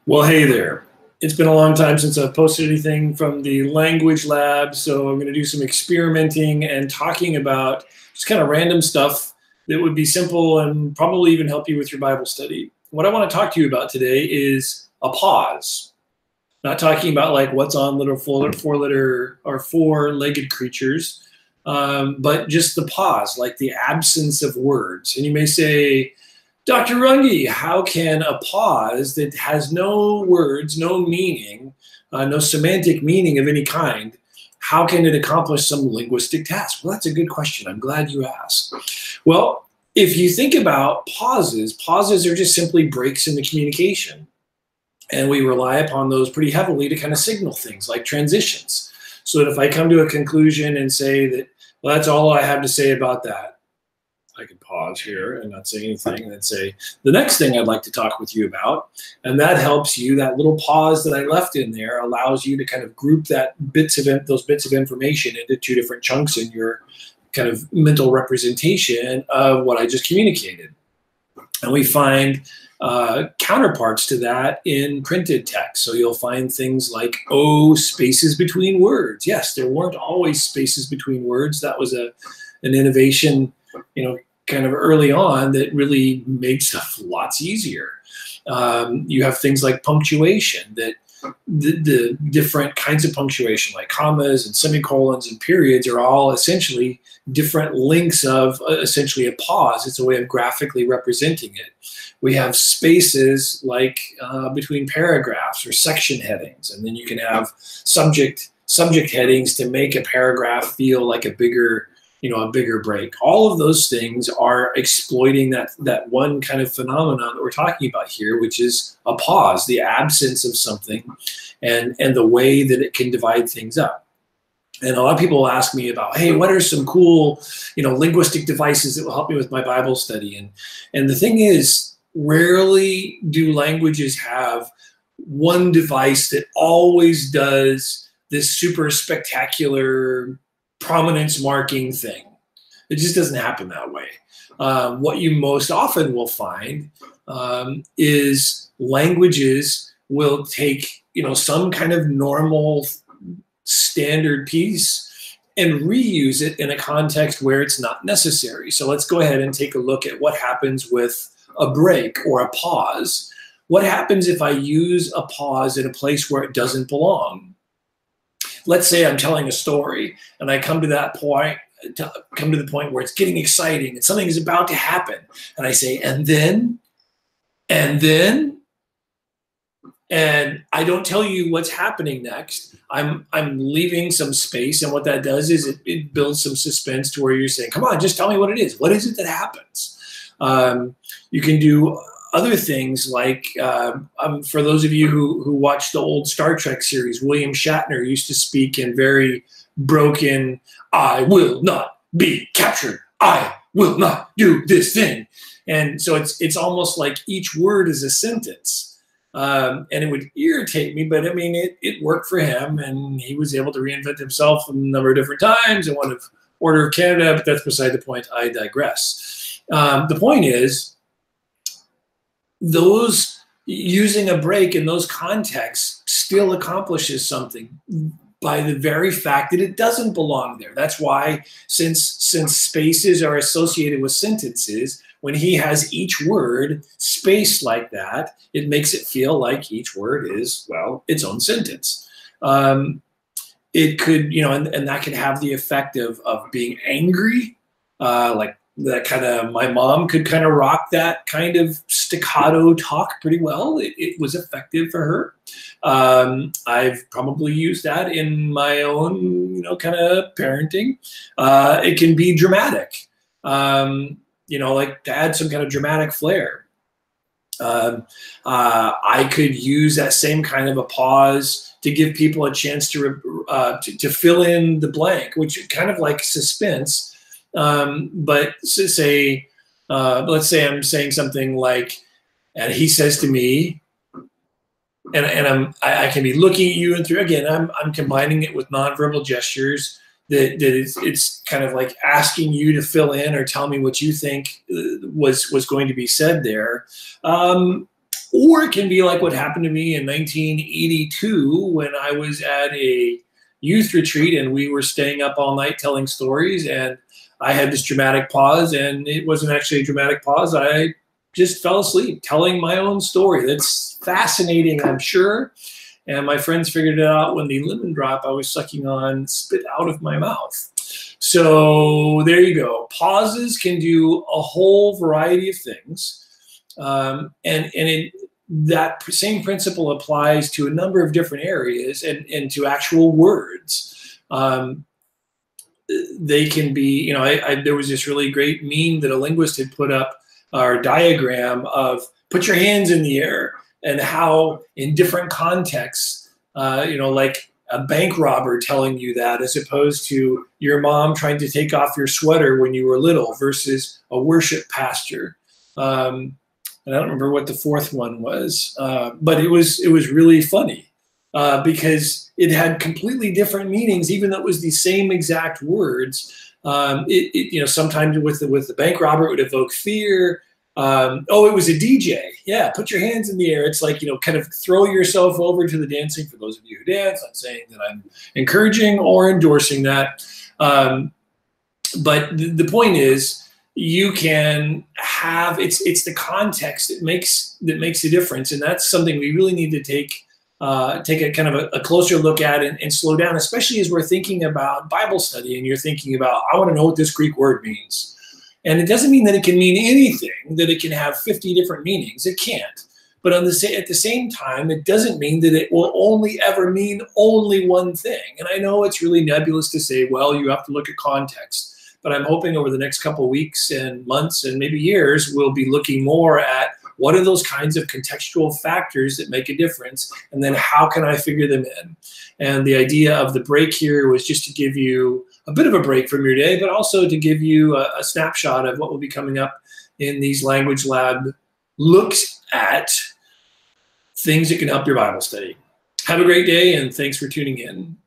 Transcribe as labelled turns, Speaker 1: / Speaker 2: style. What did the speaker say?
Speaker 1: Well, hey there. It's been a long time since I've posted anything from the language lab, so I'm going to do some experimenting and talking about just kind of random stuff that would be simple and probably even help you with your Bible study. What I want to talk to you about today is a pause. Not talking about like what's on little four-letter or four-legged creatures, but just the pause, like the absence of words. And you may say, Dr. Runge, how can a pause that has no words, no meaning, no semantic meaning of any kind, how can it accomplish some linguistic task? Well, that's a good question. I'm glad you asked. Well, if you think about pauses, pauses are just simply breaks in the communication. And we rely upon those pretty heavily to kind of signal things like transitions. So that if I come to a conclusion and say that, well, that's all I have to say about that, I can pause here and not say anything and then say the next thing I'd like to talk with you about. And that helps you. That little pause that I left in there allows you to kind of group those bits of information into two different chunks in your kind of mental representation of what I just communicated. And we find counterparts to that in printed text. So you'll find things like, oh, spaces between words. Yes, there weren't always spaces between words. That was an innovation, kind of early on that really made stuff lots easier. You have things like punctuation, that the different kinds of punctuation, like commas and semicolons and periods, are all essentially different links of essentially a pause. It's a way of graphically representing it. We have spaces like between paragraphs or section headings, and then you can have subject headings to make a paragraph feel like a bigger break. All of those things are exploiting that one kind of phenomenon that we're talking about here, which is a pause, the absence of something, and the way that it can divide things up. And a lot of people ask me about, hey, what are some cool, linguistic devices that will help me with my Bible study? And the thing is, rarely do languages have one device that always does this super spectacular prominence marking thing. It just doesn't happen that way. What you most often will find is languages will take some kind of normal standard piece and reuse it in a context where it's not necessary. So let's go ahead and take a look at what happens with a break or a pause. What happens if I use a pause in a place where it doesn't belong? Let's say I'm telling a story and I come to the point where it's getting exciting and something is about to happen. And I say, and then, and I don't tell you what's happening next. I'm leaving some space. And what that does is it builds some suspense to where you're saying, come on, just tell me what it is. What is it that happens? You can do other things like, for those of you who watch the old Star Trek series, William Shatner used to speak in very broken, I will not be captured. I will not do this thing. And so it's almost like each word is a sentence. And it would irritate me, but I mean, it worked for him, and he was able to reinvent himself a number of different times and one of Order of Canada, but that's beside the point. I digress. The point is, those using a break in those contexts still accomplishes something by the very fact that it doesn't belong there. That's why, since spaces are associated with sentences, when he has each word spaced like that, it makes it feel like each word is, well, its own sentence. It could, and that could have the effect of being angry, like that kind of, my mom could kind of rock that kind of staccato talk pretty well. It was effective for her. I've probably used that in my own, kind of parenting. It can be dramatic, like to add some kind of dramatic flair. I could use that same kind of a pause to give people a chance to fill in the blank, which kind of like suspense. But let's say I'm saying something like, and he says to me, and I can be looking at you, and through, again, I'm combining it with nonverbal gestures that it's kind of like asking you to fill in or tell me what you think was going to be said there. Or it can be like what happened to me in 1982 when I was at a youth retreat and we were staying up all night telling stories, and I had this dramatic pause, and it wasn't actually a dramatic pause. I just fell asleep telling my own story. That's fascinating, I'm sure. And my friends figured it out when the lemon drop I was sucking on spit out of my mouth. So there you go. Pauses can do a whole variety of things. That same principle applies to a number of different areas and to actual words. They can be, there was this really great meme that a linguist had put up, or diagram of put your hands in the air, and how in different contexts, like a bank robber telling you that, as opposed to your mom trying to take off your sweater when you were little, versus a worship pastor. And I don't remember what the fourth one was, but it was really funny because it had completely different meanings, even though it was the same exact words. Sometimes with the bank robber, it would evoke fear. It was a DJ. Yeah, put your hands in the air. It's like, kind of throw yourself over to the dancing. For those of you who dance, I'm saying that I'm encouraging or endorsing that. But the point is, you can have, it's the context that makes a difference, and that's something we really need to take a kind of a closer look at and slow down, especially as we're thinking about Bible study and you're thinking about, I want to know what this Greek word means. And it doesn't mean that it can mean anything, that it can have 50 different meanings. It can't. But at the same time, it doesn't mean that it will only ever mean only one thing. And I know it's really nebulous to say, well, you have to look at context. But I'm hoping over the next couple of weeks and months and maybe years, we'll be looking more at what are those kinds of contextual factors that make a difference, and then how can I figure them in? And the idea of the break here was just to give you a bit of a break from your day, but also to give you a snapshot of what will be coming up in these Language Lab looks at things that can help your Bible study. Have a great day, and thanks for tuning in.